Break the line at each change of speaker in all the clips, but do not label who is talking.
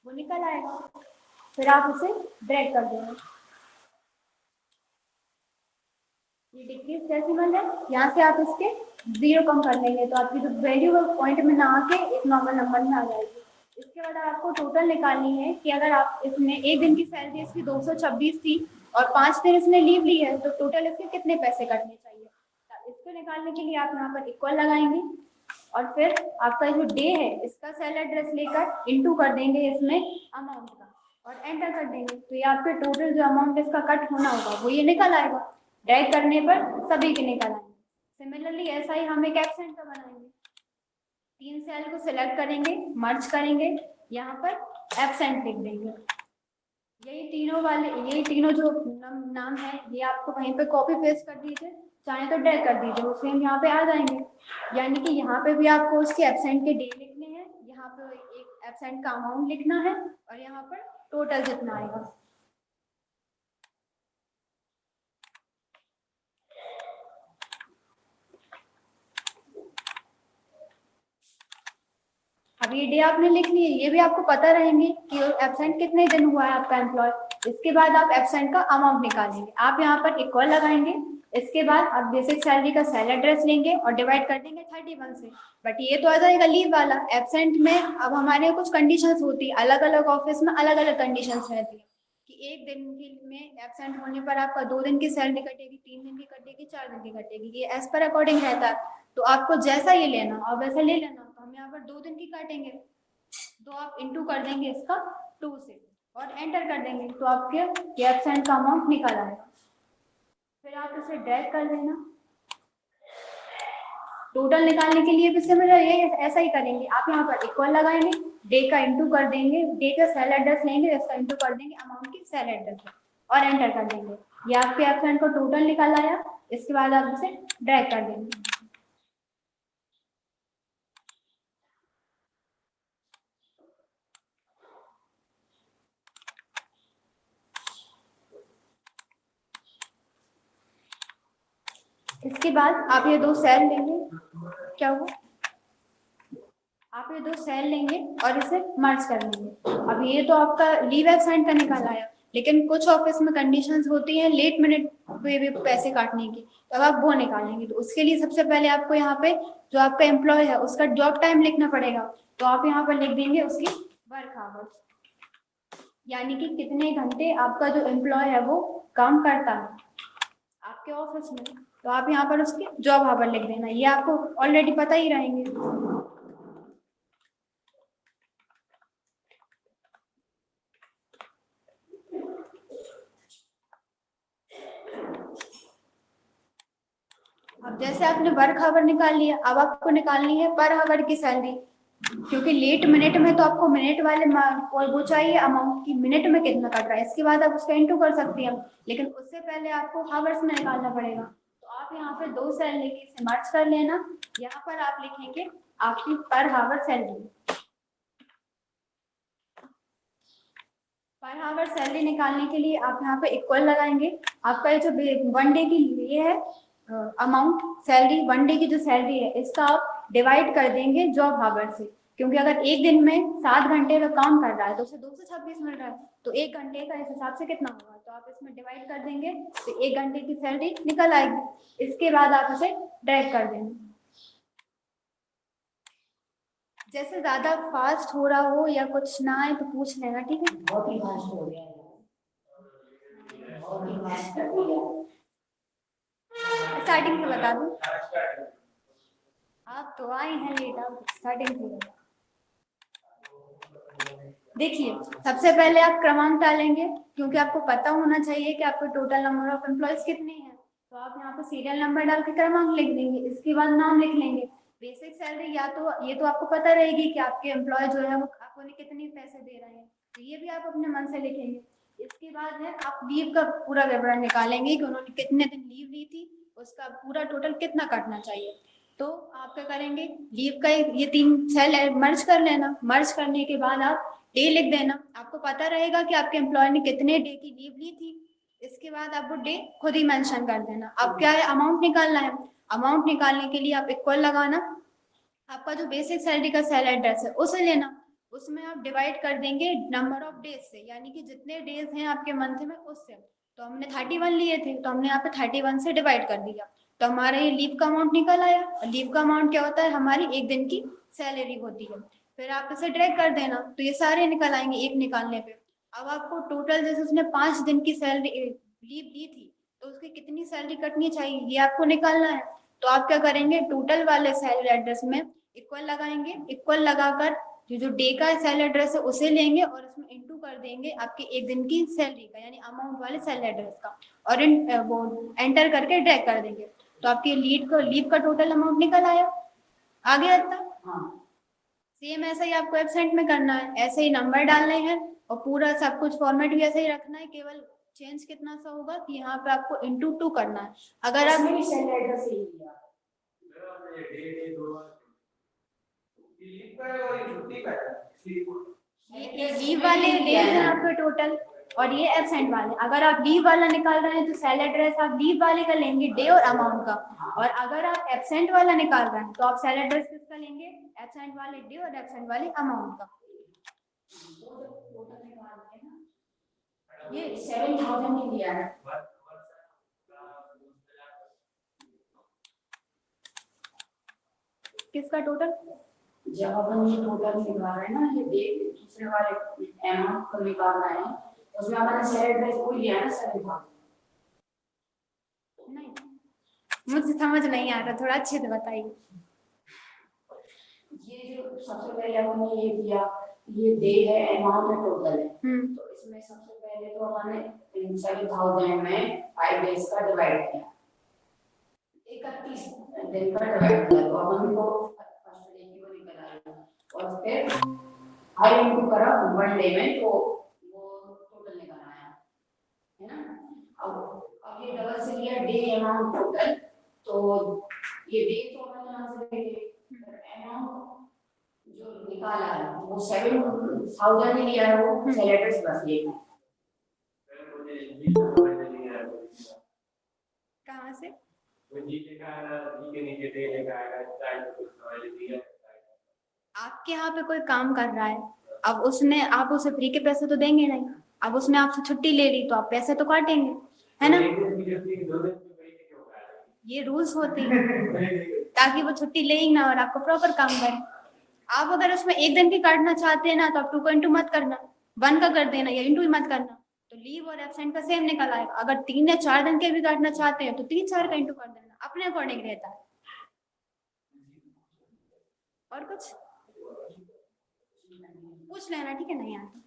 वो निकल आएगा। फिर आप उसे ड्रैग कर देंगे। ये डिक्रीज डेसिमल है, यहाँ से आप इसके 0 कम कर लेंगे तो आपकी जो वैल्यू है पॉइंट में ना आके एक नॉर्मल नंबर में आ जाएगी। इसके बाद आपको टोटल निकालनी है कि अगर आप इसमें एक दिन की सैलरी इसकी 226 थी और 5 दिन इसने लीव ली है तो टोटल इसके कितने पैसे कटने चाहिए। इसको निकालने के लिए आप यहाँ पर इक्वल लगाएंगे और फिर आपका जो डे है इसका सेल एड्रेस लेकर इनटू कर देंगे इसमें अमाउंट का और एंटर कर देंगे तो ये आपके टोटल जो अमाउंट इसका कट होना होगा वो ये निकल आएगा। ड्रैग करने पर सभी के निकल आएंगे। सिमिलरली ऐसा ही हम एक एब्सेंट का बनाएंगे। 3 सेल को सिलेक्ट करेंगे, मर्ज करेंगे, यहाँ पर एब्सेंट लिख देंगे। यही तीनों जो नाम है ये आपको वहीं पे कॉपी पेस्ट कर दीजिए, चाहे तो ड्रैग कर दीजिए, वो सेम यहाँ पे आ जाएंगे। यानी कि यहाँ पे भी आपको उसके एब्सेंट के डे लिखने हैं, यहाँ पे एक एब्सेंट का अमाउंट लिखना है और यहाँ पर टोटल जितना आएगा। अब ये डे आपने लिख ली है, ये भी आपको पता रहेंगे कि एब्सेंट कितने दिन हुआ है आपका एम्प्लॉय। इसके बाद आप एब्सेंट का अमाउंट निकालेंगे, आप यहाँ पर इक्वल लगाएंगे। इसके बाद आप बेसिक सैलरी का सेल एड्रेस लेंगे और डिवाइड कर देंगे 31 से। बट ये तो आ जाएगा लीव वाला। एब्सेंट में अब हमारे कुछ कंडीशंस होती है, अलग अलग ऑफिस में अलग अलग कंडीशंस रहती है कि एक दिन में एब्सेंट होने पर आपका 2 दिन की सैलरी कटेगी, 3 दिन की कटेगी, 4 दिन की कटेगी, ये एज पर अकॉर्डिंग रहता है। तो आपको जैसा ये लेना और वैसा ले लेना। तो हम यहाँ पर 2 दिन की काटेंगे तो आप इंटू कर देंगे इसका 2 से और एंटर कर देंगे तो आपके एब्सेंट का अमाउंट निकल आएगा। फिर आप इसे ड्रैग कर देना। टोटल निकालने के लिए भी सिमिलर ये ऐसा ही करेंगे। आप यहाँ पर इक्वल लगाएंगे, डे का इंटू कर देंगे, डे का सेल एड्रेस लेंगे, इसका इंटू कर देंगे अमाउंट की सेल एड्रेस और एंटर कर देंगे। ये आपके एब्सेंट को टोटल निकल आया। इसके बाद आप इसे ड्रैग कर देंगे। इसके बाद आप ये 2 सेल लेंगे, क्या हुआ, आप ये 2 सेल लेंगे और इसे मर्ज कर लेंगे। अब ये तो आपका लीव एब्सेंट का निकल आया, लेकिन कुछ ऑफिस में कंडीशंस होती हैं लेट मिनट पे भी पैसे काटने की, तो अब आप वो निकालेंगे। तो उसके लिए सबसे पहले आपको यहाँ पे जो आपका एम्प्लॉय है उसका जॉब टाइम लिखना पड़ेगा। तो आप यहाँ पर लिख देंगे उसकी वर्क आवर्स, यानी कि कितने घंटे आपका जो एम्प्लॉय है वो काम करता है आपके ऑफिस में। तो आप यहाँ पर उसके जॉब आवर लिख देना, ये आपको ऑलरेडी पता ही रहेंगे। अब जैसे आपने वर्क आवर निकाल लिया, अब आपको निकालनी है पर आवर की सैलरी, क्योंकि लेट मिनट में तो आपको मिनट वाले और वो चाहिए अमाउंट की मिनट में कितना कट रहा है। इसके बाद आप उसका इंटू कर सकती हैं, लेकिन उससे पहले आपको हावर्स में निकालना पड़ेगा। तो आप यहाँ पे 2 सेल लेके इसे मर्ज कर लेना। यहाँ पर आप लिखेंगे आपकी पर हावर सैलरी। पर आवर सैलरी निकालने के लिए आप यहाँ पे इक्वल लगाएंगे। आपका ये जो 1 डे की ये है अमाउंट सैलरी, 1 डे की जो सैलरी है इसका आप डिवाइड कर देंगे जॉब आवर से, क्योंकि अगर एक दिन में 7 घंटे का काम कर रहा है तो उसे 226 मिल रहा है, तो 1 घंटे का इस हिसाब से कितना होगा, तो आप इसमें डिवाइड कर देंगे तो 1 घंटे की सैलरी निकल आएगी। इसके बाद आप उसे ड्रैग कर देंगे। जैसे ज्यादा फास्ट हो रहा हो या कुछ ना आए तो पूछ लेना, ठीक है।
बहुत ही फास्ट हो गया है, बहुत ही फास्ट कर दिया।
स्टार्टिंग से बता दूं, आप तो आए हैं लेट, आप स्टार्टिंग से बता। देखिए सबसे पहले आप क्रमांक डालेंगे, क्योंकि आपको पता होना चाहिए कि आपके टोटल नंबर ऑफ एम्प्लॉयज कितने हैं। तो आप यहाँ पे सीरियल नंबर डाल के क्रमांक लिख देंगे। इसके बाद नाम लिख लेंगे। बेसिक सैलरी या तो ये तो आपको पता रहेगी कि आपके एम्प्लॉय जो है वो आपको कितने पैसे दे रहे हैं, तो ये भी आप अपने मन से लिखेंगे। इसके बाद है आप लीव का पूरा विवरण निकालेंगे कि उन्होंने कितने दिन लीव ली थी, उसका पूरा टोटल कितना कटना चाहिए। तो आप क्या करेंगे, लीव का ये 3 सेल मर्ज कर लेना। मर्ज करने के बाद आप डे लिख देना। आपको पता रहेगा कि आपके एम्प्लॉय ने कितने डे की लीव ली थी। इसके बाद आप वो डे खुद ही मेंशन कर देना। अब क्या है, अमाउंट निकालना है। अमाउंट निकालने के लिए आप इक्वल लगाना, आपका जो बेसिक सैलरी का सेल एड्रेस है उसे लेना उसमें आप डिवाइड कर देंगे नंबर ऑफ डेज से, यानी कि जितने डेज हैं आपके मंथ में उससे। तो हमने 31 लिए थे, तो हमने यहाँ पे 31 से डिवाइड कर दिया, तो हमारा ये लीव का अमाउंट निकल आया। और लीव का अमाउंट क्या होता है, हमारी एक दिन की सैलरी होती है। फिर आप इसे ड्रैग कर देना, तो ये सारे निकल आएंगे एक निकालने पे। अब आपको टोटल, जैसे उसने 5 दिन की सैलरी लीव दी थी, तो उसकी कितनी सैलरी कटनी चाहिए ये आपको निकालना है। तो आप क्या करेंगे, टोटल वाले सैलरी एड्रेस में इक्वल लगाएंगे, इक्वल लगाकर जो डे का सैलरी एड्रेस है उसे लेंगे और उसमें इंटू कर देंगे आपके एक दिन की सैलरी का, यानी अमाउंट वाले सैलरी एड्रेस का, और वो एंटर करके ड्रैग कर देंगे। तो आपके लीव का टोटल अमाउंट निकल आया। आ गया इतना?
हाँ।
सेम ऐसा ही आपको एब्सेंट में करना है, ऐसे ही नंबर डालने हैं और पूरा सब कुछ फॉर्मेट भी ऐसे ही रखना है। केवल चेंज कितना सा होगा कि यहाँ पे आपको इंटू 2 करना है। अगर आप
सेल एड्रेस ही दिया
ये लीव वाले डेज हैं आपके टोटल, और ये एब्सेंट वाले। अगर आप लीव वाला निकाल रहे हैं तो सैलरी एड्रेस आप लीव वाले का लेंगे, डे और अमाउंट का। और अगर आप एब्सेंट वाला निकाल रहे हैं तो आप सैलरी एड्रेस किसका लेंगे, एब्सेंट वाले डे और एब्सेंट वाले अमाउंट का।
ये 7,000 ही दिया है।
किसका टोटल?
जब अपन ये टोटल निकाल रहे हैं ना, ये दूसरे वाले अमाउंट को निकालना है, उसमें अपन सैलरी एड्रेस को लिया ना 7,000।
नहीं, मुझे समझ नहीं आ रहा, थोड़ा अच्छे से बताइए।
ये जो सबसे पहले हमने ये किया, ये डे है, अमाउंट है, टोटल है। तो इसमें सबसे पहले तो हमने 7,000 में 5 डेज का डिवाइड किया, 31 दिन का डिवाइड किया, तो अपन को फर्स्ट डे की वो निकल आई। और फिर आई इनटू करा 1 डे में, तो वो टोटल निकल आया, है ना। अब ये डबल से लिया डे अमाउंट टोटल, तो ये डे तो अपन यहाँ से लेंगे, अमाउंट जो निकाला है वो 7,000 ही लिया है, वो सैलरी एड्रेस बस लेना है।
कहाँ से? आपके यहाँ पे कोई काम कर रहा है, अब उसने, आप उसे फ्री के पैसे तो देंगे नहीं। अब उसने आपसे छुट्टी ले ली तो आप पैसे तो काटेंगे, है ना। ये रूल्स होते हैं ताकि वो छुट्टी ले ही ना और आपको प्रॉपर काम करे। आप अगर उसमें एक दिन की काटना चाहते हैं ना, तो आप 2 का इंटू मत करना, 1 का कर देना, या इंटू ही मत करना, तो लीव और एब्सेंट का सेम निकल आएगा। अगर 3 या 4 दिन के भी काटना चाहते हैं तो 3-4 का इंटू कर देना, अपने अकॉर्डिंग रहता है। और कुछ पूछ लेना, ठीक है, नहीं आता।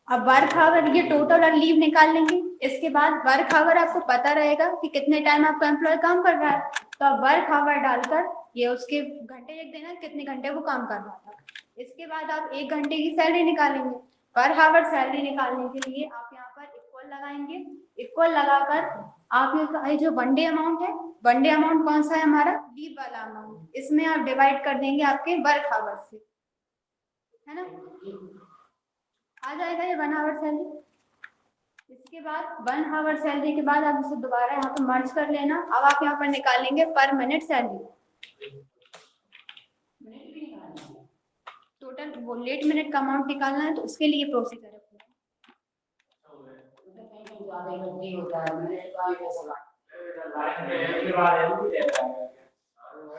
अब वर्क आवर, ये टोटल और लीव निकाल लेंगे। इसके बाद वर्क आवर आपको पता रहेगा कि कितने टाइम आपका एम्प्लॉय काम कर रहा है, तो आप वर्क आवर डालकर ये उसके घंटे लिख देना, कितने घंटे वो काम कर रहा था। इसके बाद आप 1 घंटे की सैलरी निकालेंगे। पर आवर सैलरी निकालने के लिए आप यहाँ पर इक्वल लगाएंगे। इक्वल लगाकर आप ये जो 1 डे अमाउंट है, 1 डे अमाउंट कौन सा है हमारा, लीव वाला अमाउंट, इसमें आप डिवाइड कर देंगे आपके वर्क आवर से, है ना। आ जाएगा ये 1 आवर सैलरी। इसके बाद 1 आवर सैलरी के बाद आप इसे दोबारा यहाँ पे मर्ज कर लेना। अब आप यहाँ पर निकालेंगे पर मिनट सैलरी, टोटल वो लेट मिनट का अमाउंट निकालना है, तो उसके लिए प्रोसीजर है।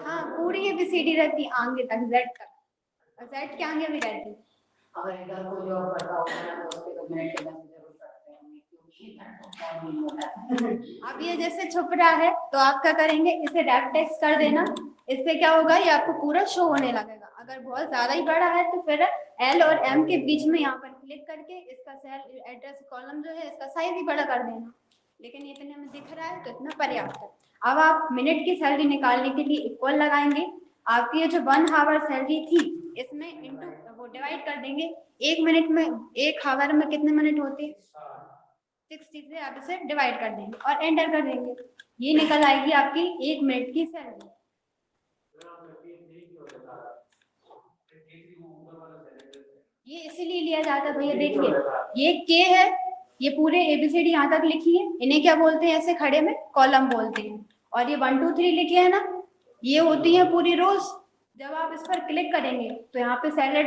हाँ, पूरी एबीसीडी रहती है आगे तक, जेड तक, और जेड के आगे भी रहती है।
अगर इधर कोई जॉब करता होता है तो उसके तो मिनट के बस जरूर करते हैं, क्योंकि
अब ये जैसे छुप रहा है तो आप क्या करेंगे, इसे रैप टेक्स्ट कर देना। इससे क्या होगा, ये आपको पूरा शो होने लगेगा। अगर बहुत ज्यादा ही बड़ा है तो फिर एल और एम के बीच में यहाँ पर क्लिक करके इसका सेल एड्रेस कॉलम जो है इसका साइज ही बड़ा कर देना। लेकिन इतने में दिख रहा है तो इतना पर्याप्त है। अब आप मिनट की सैलरी निकालने के लिए इक्वल लगाएंगे। आपकी ये जो 1 आवर सैलरी थी इसमें इंटू वो डिवाइड कर देंगे। 1 मिनट में, 1 आवर में कितने मिनट होते हैं, 60 से आप इसे डिवाइड कर देंगे और एंटर कर देंगे। ये निकल आएगी आपकी 1 मिनट की सैलरी। ये इसीलिए लिया जाता है भैया, देखिए ये के है, ये पूरे एबीसीडी यहाँ तक लिखी है, इन्हें क्या बोलते हैं, ऐसे खड़े में कॉलम बोलते हैं। और ये 1 2 3 लिखे है ना, ये होती है पूरी रोज। जब आप इस पर क्लिक करेंगे तो यहाँ पे सेल एड्रेस